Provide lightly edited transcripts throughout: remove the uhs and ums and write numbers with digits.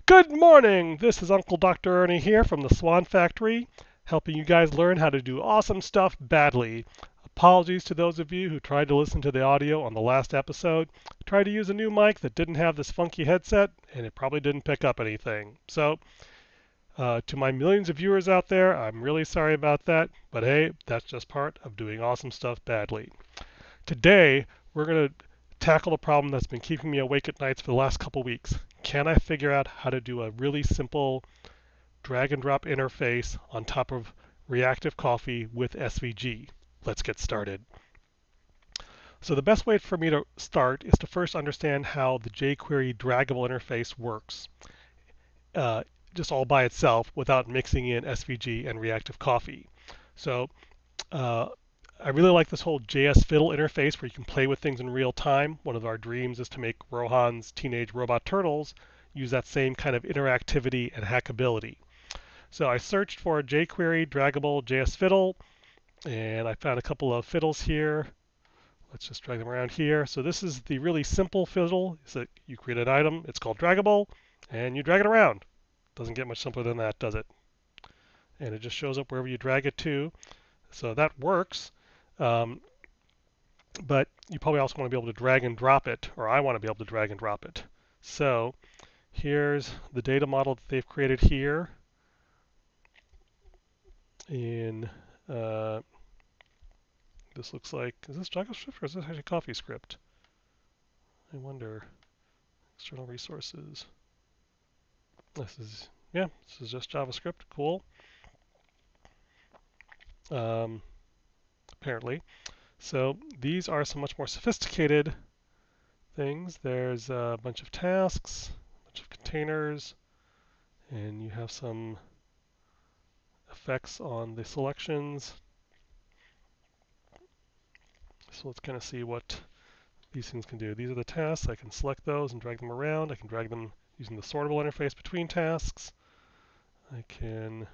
Good morning! This is Uncle Dr. Ernie here from the Swan Factory, helping you guys learn how to do awesome stuff badly. Apologies to those of you who tried to listen to the audio on the last episode. Tried to use a new mic that didn't have this funky headset, and it probably didn't pick up anything. So, to my millions of viewers out there, I'm really sorry about that, but hey, that's just part of doing awesome stuff badly. Today, we're going to tackle a problem that's been keeping me awake at nights for the last couple weeks. Can I figure out how to do a really simple drag and drop interface on top of reactive coffee with SVG? Let's get started. So the best way for me to start is to first understand how the JQuery draggable interface works, just all by itself without mixing in SVG and reactive coffee. So I really like this whole JS Fiddle interface where you can play with things in real time. One of our dreams is to make Rohan's Teenage Robot Turtles use that same kind of interactivity and hackability. So I searched for jQuery draggable JS Fiddle, and I found a couple of fiddles here. Let's just drag them around here. So this is the really simple fiddle. So you create an item, it's called draggable, and you drag it around. Doesn't get much simpler than that, does it? And it just shows up wherever you drag it to. So that works. But you probably also want to be able to drag and drop it, or I want to be able to drag and drop it. So here's the data model that they've created here in, this looks like, is this JavaScript or is this actually CoffeeScript? I wonder. External resources. This is just JavaScript. Cool. Apparently. So these are some much more sophisticated things. There's a bunch of tasks, a bunch of containers, and you have some effects on the selections. So let's kind of see what these things can do. These are the tasks. I can select those and drag them around. I can drag them using the sortable interface between tasks. I can,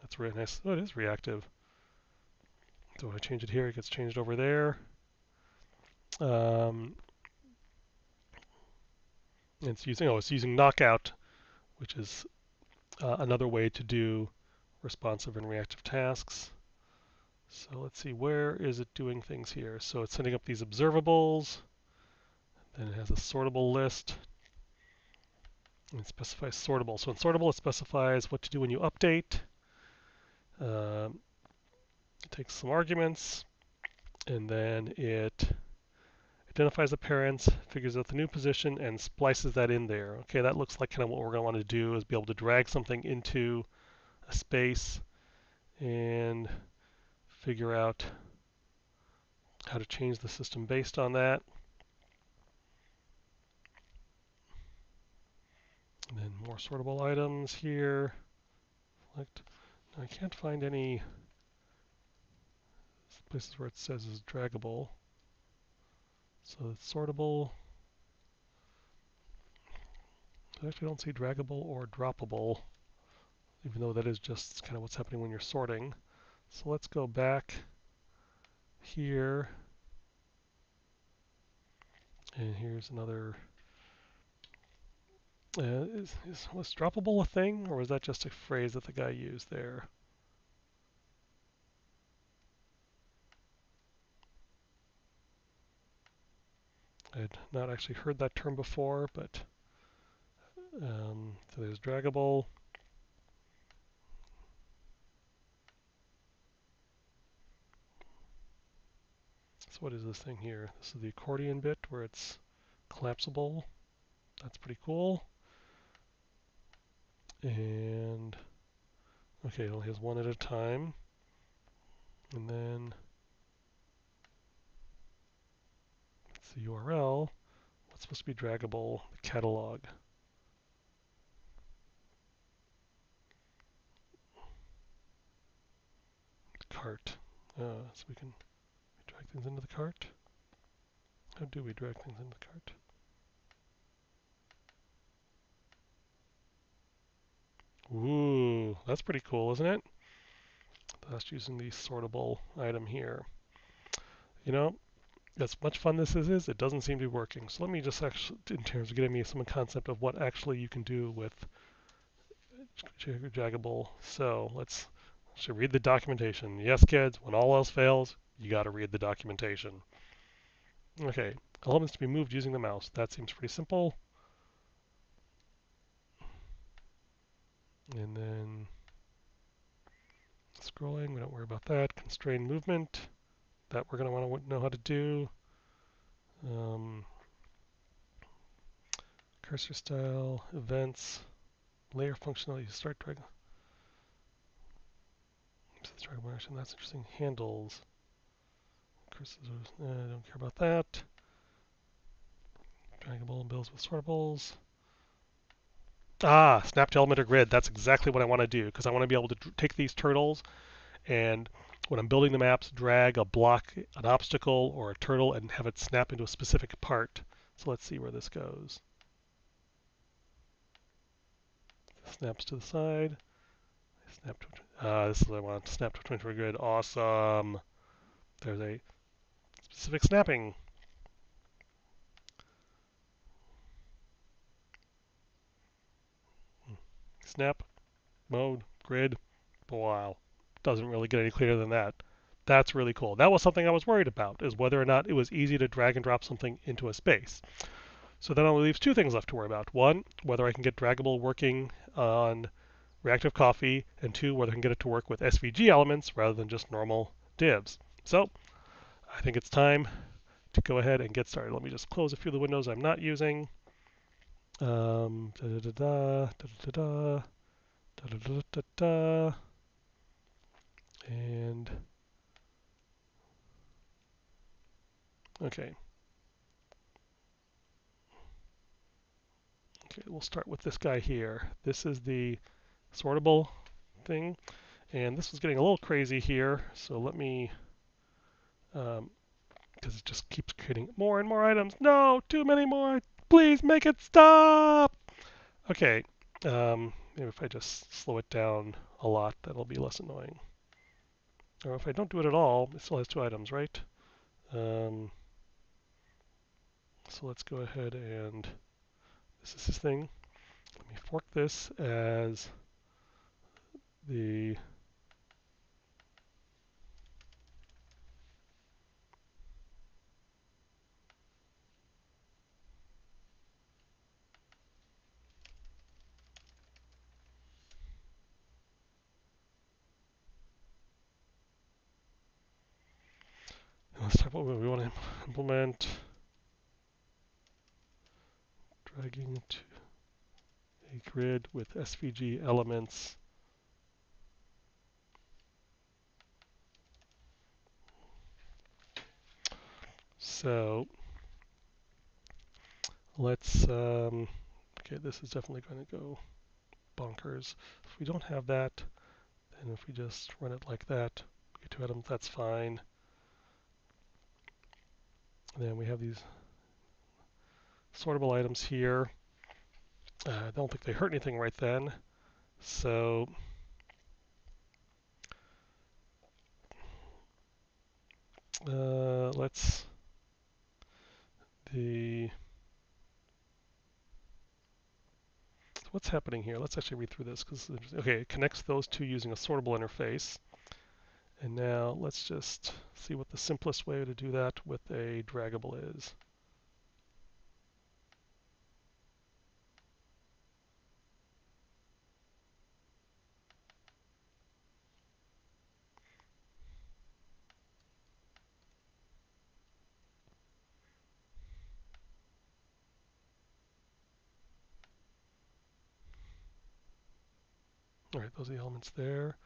that's really nice. Oh, it is reactive. So if I change it here, it gets changed over there. It's using knockout, which is another way to do responsive and reactive tasks. So let's see, where is it doing things here? So it's setting up these observables, then it has a sortable list, and it specifies sortable. So in sortable, it specifies what to do when you update. It takes some arguments, and then it identifies the parents, figures out the new position, and splices that in there. Okay, that looks like kind of what we're going to want to do is be able to drag something into a space and figure out how to change the system based on that. And then more sortable items here. Select. Now I can't find any places where it says is draggable. So it's sortable. I actually don't see draggable or droppable, even though that is just kind of what's happening when you're sorting. So let's go back here. And here's another. Was droppable a thing, or was that just a phrase that the guy used there? I had not actually heard that term before, but so there's draggable. So what is this thing here? This is the accordion bit where it's collapsible. That's pretty cool. And okay, it only has one at a time. And then it's the URL. What's supposed to be draggable? The catalog. Cart. So we can drag things into the cart. How do we drag things into the cart? Ooh, that's pretty cool, isn't it? That's using the sortable item here. You know, as much fun this is, it doesn't seem to be working. So let me just actually, in terms of getting me some concept of what actually you can do with Draggable. So let's actually read the documentation. Yes, kids, when all else fails, you got to read the documentation. Okay, elements to be moved using the mouse. That seems pretty simple. And then scrolling, we don't worry about that. Constrained movement, that we're going to want to know how to do. Cursor style, events, layer functionality, start drag. Draggable action, that's interesting. Handles. Cursors, I don't care about that. Draggable builds with sortables. Ah, snap to element or grid. That's exactly what I want to do because I want to be able to take these turtles and when I'm building the maps, drag a block, an obstacle, or a turtle and have it snap into a specific part. So let's see where this goes. Snaps to the side. Snap to, this is what I want. Snap to 24 grid. Awesome. There's a specific snapping. Snap, mode, grid. Wow. Doesn't really get any clearer than that. That's really cool. That was something I was worried about, is whether or not it was easy to drag and drop something into a space. So that only leaves two things left to worry about. One, whether I can get Draggable working on reactive coffee, and two, whether I can get it to work with SVG elements rather than just normal divs. So I think it's time to go ahead and get started. Let me just close a few of the windows I'm not using. And okay. Okay, we'll start with this guy here. This is the sortable thing, and this is getting a little crazy here. So let me, because it just keeps creating more and more items. No, too many more. Please make it stop. Okay, maybe if I just slow it down a lot, that'll be less annoying. Or if I don't do it at all, it still has two items, right? So let's go ahead and this is this thing. Let me fork this as the let's talk about what we want to implement. Dragging to a grid with SVG elements. So let's, okay, this is definitely going to go bonkers. If we don't have that, then if we just run it like that, get two items, that's fine. And then we have these sortable items here. I don't think they hurt anything right then. So let's what's happening here? Let's actually read through this because okay, it connects those two using a sortable interface. And now let's just see what the simplest way to do that with a draggable is. All right, those are the elements there.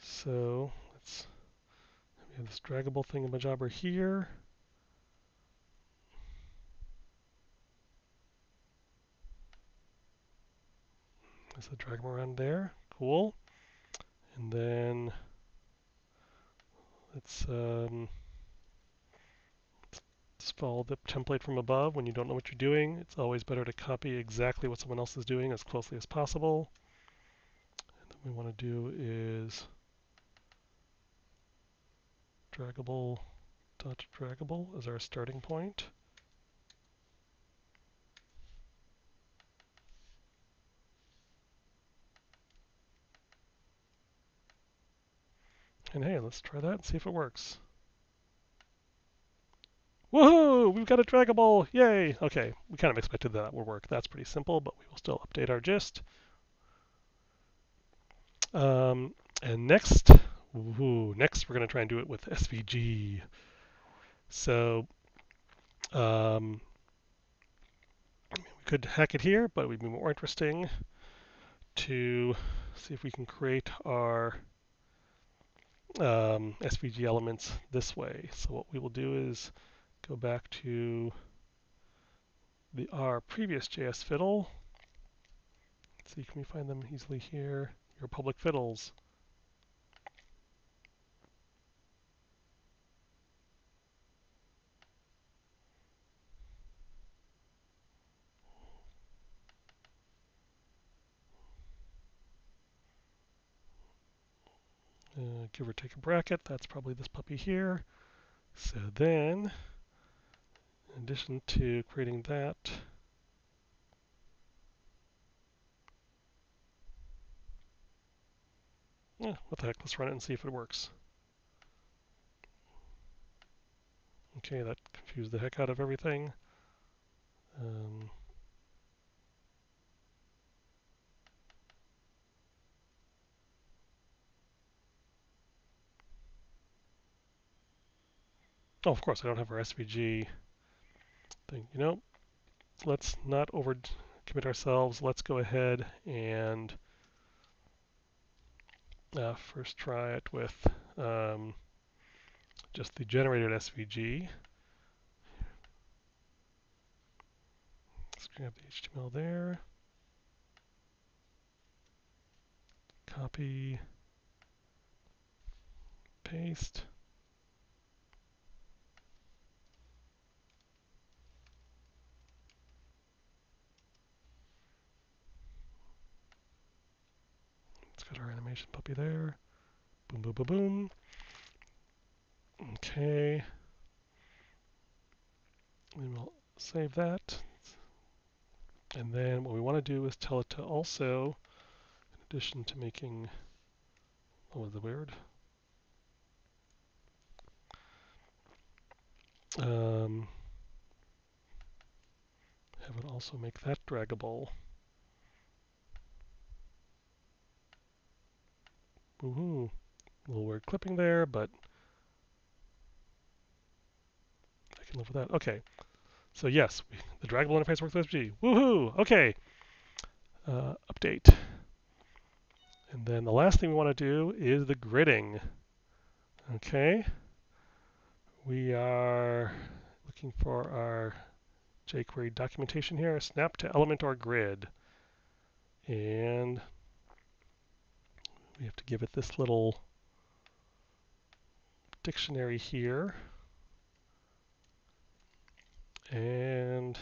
So let's we have this draggable thingamajobber here. There's a draggable around there. Cool. And then let's just follow the template from above. When you don't know what you're doing, it's always better to copy exactly what someone else is doing as closely as possible. And then what we want to do is draggable dot draggable as our starting point. And hey, let's try that and see if it works. Woohoo! We've got a draggable! Yay! Okay, we kind of expected that would work. That's pretty simple, but we will still update our gist. And next we're going to try and do it with SVG. So we could hack it here, but it would be more interesting to see if we can create our SVG elements this way. So what we will do is go back to our previous JS fiddle. Let's see, can we find them easily here? Your public fiddles. Give or take a bracket, that's probably this puppy here. So then, in addition to creating that, what the heck, let's run it and see if it works. Okay, that confused the heck out of everything. Oh, of course, I don't have our SVG thing. You know, let's not overcommit ourselves. Let's go ahead and first try it with just the generated SVG. Let's grab the HTML there. Copy. Paste. Let's get our animation puppy there. Boom, boom, boom, boom. Okay. And we'll save that. And then what we want to do is tell it to also, in addition to making, what was the word? Have it also make that draggable. Woohoo! A little weird clipping there, but I can live with that. Okay. So yes, the draggable interface works with SVG. Woohoo! Okay. Update. And then the last thing we want to do is the gridding. Okay. We are looking for our JQuery documentation here, snap to element or grid. And we have to give it this little dictionary here. And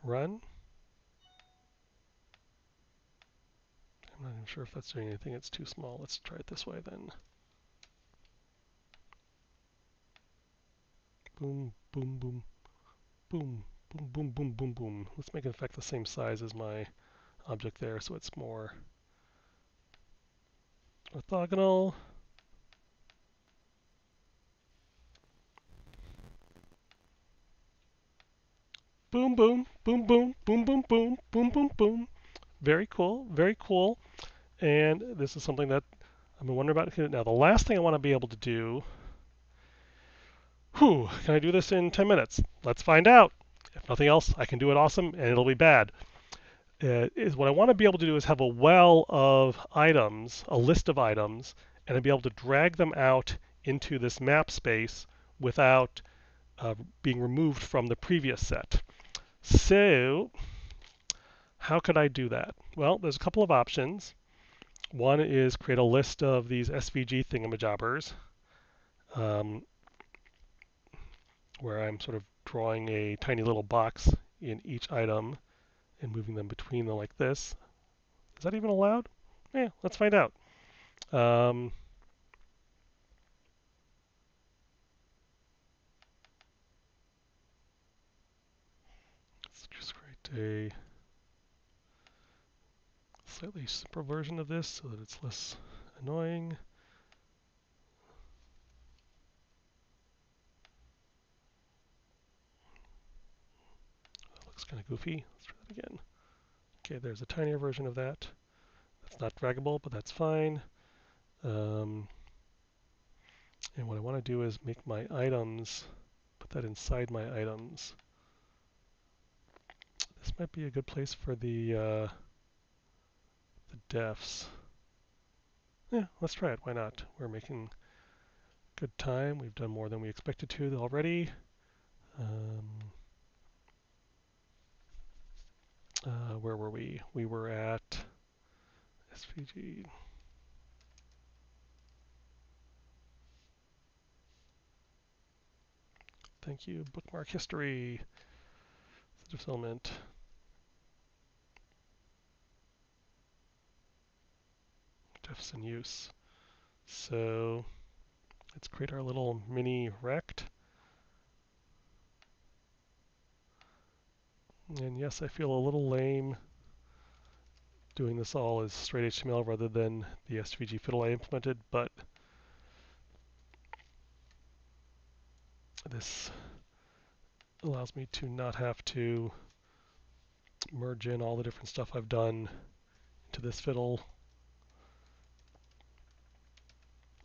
run. I'm not even sure if that's doing anything. It's too small. Let's try it this way then. Boom, boom, boom, boom, boom, boom, boom, boom, boom. Let's make it in fact the same size as my object there so it's more orthogonal. Boom, boom, boom, boom, boom, boom, boom, boom, boom, boom. Very cool, very cool. And this is something that I've been wondering about. Now, the last thing I want to be able to do, can I do this in 10 minutes? Let's find out. If nothing else, I can do it awesome and it'll be bad. Is what I want to be able to do is have a well of items, a list of items, and I'd be able to drag them out into this map space without being removed from the previous set. So how could I do that? Well, there's a couple of options. One is create a list of these SVG thingamajobbers, where I'm sort of drawing a tiny little box in each item and moving them between them like this. Is that even allowed? Yeah, let's find out. Um, let's just create a slightly simpler version of this so that it's less annoying. That looks kind of goofy. Let's try that again. Okay, there's a tinier version of that. That's not draggable, but that's fine. And what I want to do is make my items, put that inside my items. This might be a good place for the defs. Yeah, let's try it. Why not? We're making good time. We've done more than we expected to already. Where were we? We were at SVG. Thank you. Bookmark history. Fulfillment. Defs in use. So let's create our little mini rect. And yes, I feel a little lame doing this all as straight HTML rather than the SVG fiddle I implemented, but this allows me to not have to merge in all the different stuff I've done into this fiddle.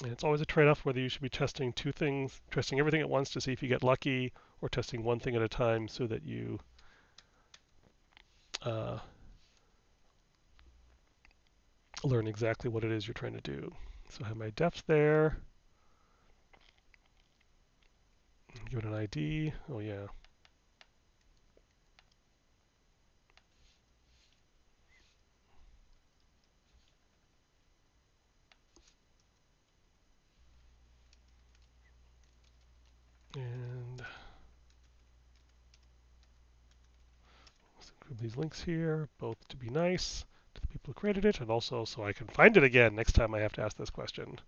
And it's always a trade-off whether you should be testing two things, testing everything at once to see if you get lucky, or testing one thing at a time so that you learn exactly what it is you're trying to do. So I have my depth there. Give it an ID. Oh yeah. And let's include these links here, both to be nice to the people who created it, and also so I can find it again next time I have to ask this question.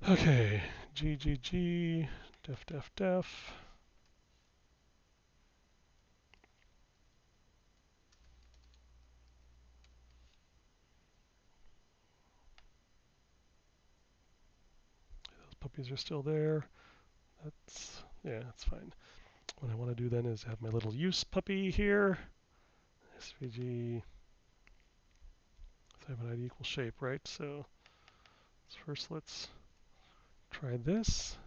Okay, GGG, def. Those puppies are still there. That's fine. What I want to do then is have my little use puppy here. SVG. So I have an ID equal shape, right? So first let's try this.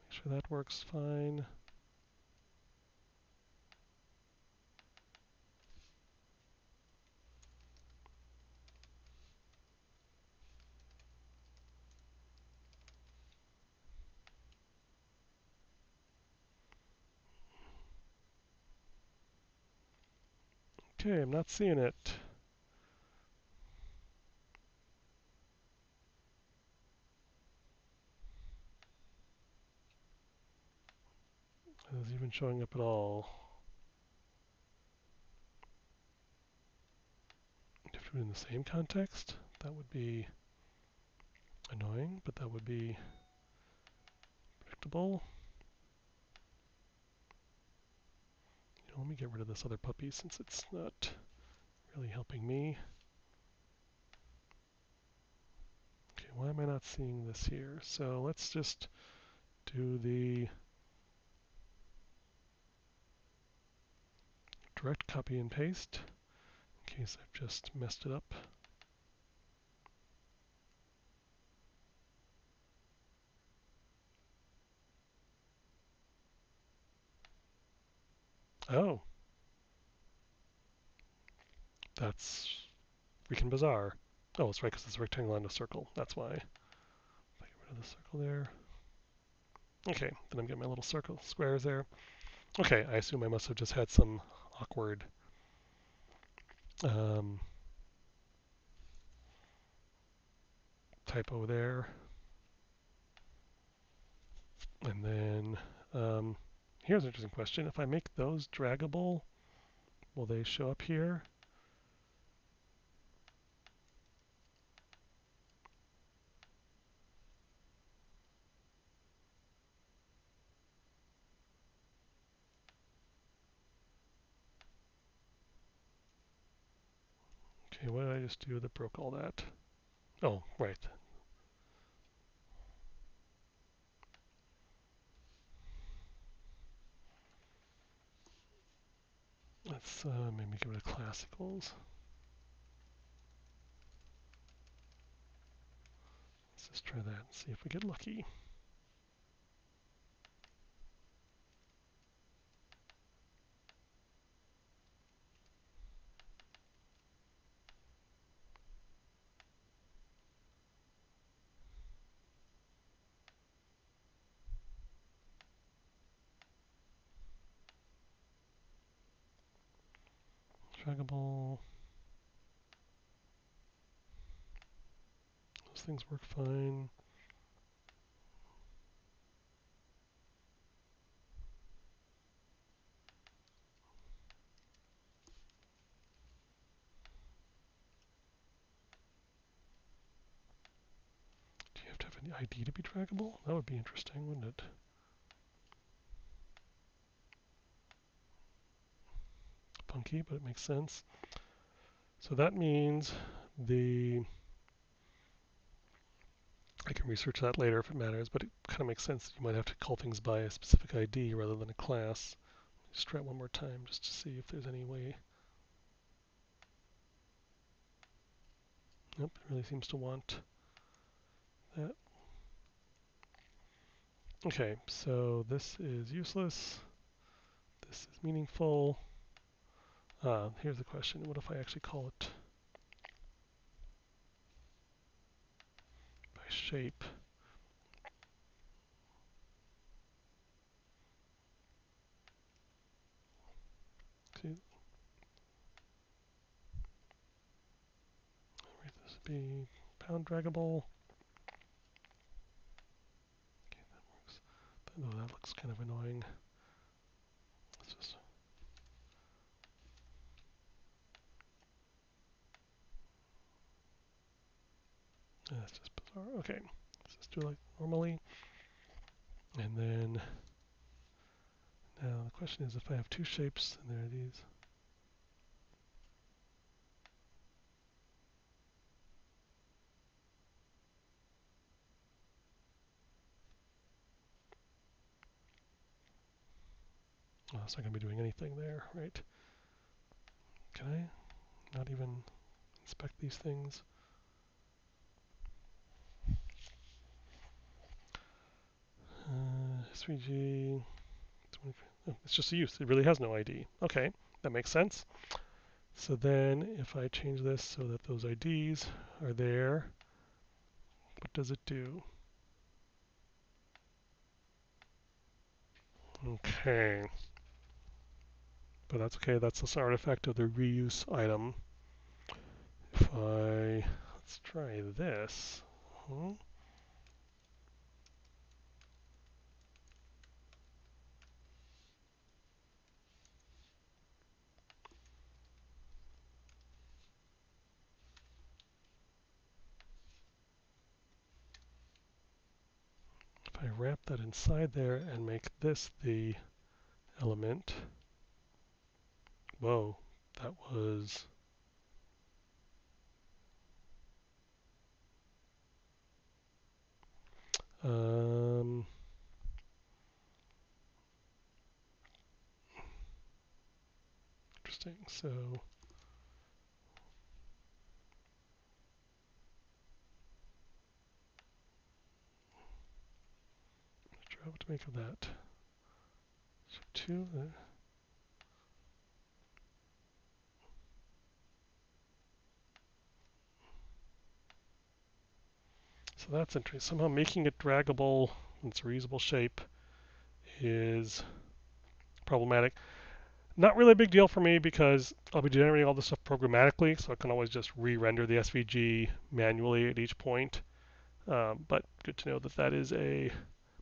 Make sure that works fine. Okay, I'm not seeing it. Is it even showing up at all? If we do it in the same context, that would be annoying, but that would be predictable. Let me get rid of this other puppy since it's not really helping me. Okay, why am I not seeing this here? So let's just do the direct copy and paste in case I've just messed it up. Oh, that's freaking bizarre. Oh, it's right because it's a rectangle and a circle. That's why. If I get rid of the circle there. Okay, then I'm getting my little circle squares there. Okay, I assume I must have just had some awkward typo there. And then here's an interesting question. If I make those draggable, Will they show up here? Okay, what did I just do that broke all that? Oh, right. Let's maybe give it a class equals. Let's just try that and see if we get lucky. Draggable. Those things work fine. Do you have to have an ID to be draggable? That would be interesting, wouldn't it? Funky, but it makes sense. So that means I can research that later if it matters, but it kind of makes sense that you might have to call things by a specific ID rather than a class. Just try it one more time just to see if there's any way. Nope, it really seems to want that. Okay, so this is useless. This is meaningful. Here's the question. What if I actually call it by shape? Okay, I'll write this be pound draggable. Okay, that works. Though that looks kind of annoying. Let's just that's just bizarre. Okay, let's just do it like normally. And then now the question is if I have two shapes and there are these. Oh, it's not going to be doing anything there, right? Can I not even inspect these things? SVG, oh, it's just a use. It really has no ID. Okay, that makes sense. So then if I change this so that those IDs are there, what does it do? Okay. But that's okay. That's just an artifact of the reuse item. Let's try this. If I wrap that inside there and make this the element, whoa, that was interesting. So try what to make of that. So two. So that's interesting. Somehow making it draggable in its reusable shape is problematic. Not really a big deal for me because I'll be generating all this stuff programmatically, so I can always just re-render the SVG manually at each point. But good to know that that is a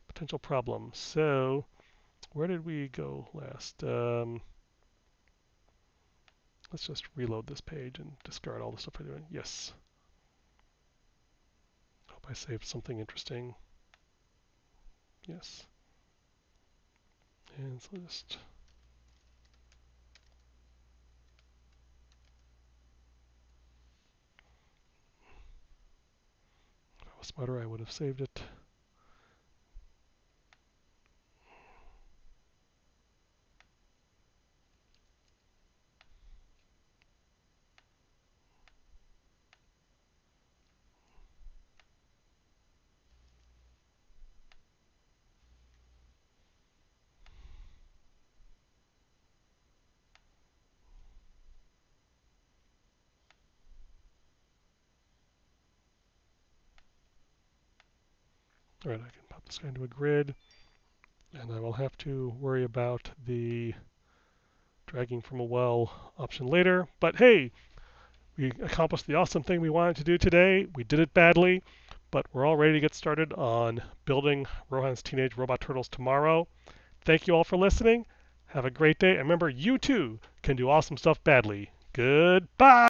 potential problem. So where did we go last? Let's just reload this page and discard all the stuff we're doing. Yes. Hope I saved something interesting. Yes. And so just if I was smarter, I would have saved it. All right, I can pop this guy into a grid, and I will have to worry about the dragging from a well option later. But hey, we accomplished the awesome thing we wanted to do today. We did it badly, but we're all ready to get started on building Rohan's Teenage Robot Turtles tomorrow. Thank you all for listening. Have a great day. And remember, you too can do awesome stuff badly. Goodbye.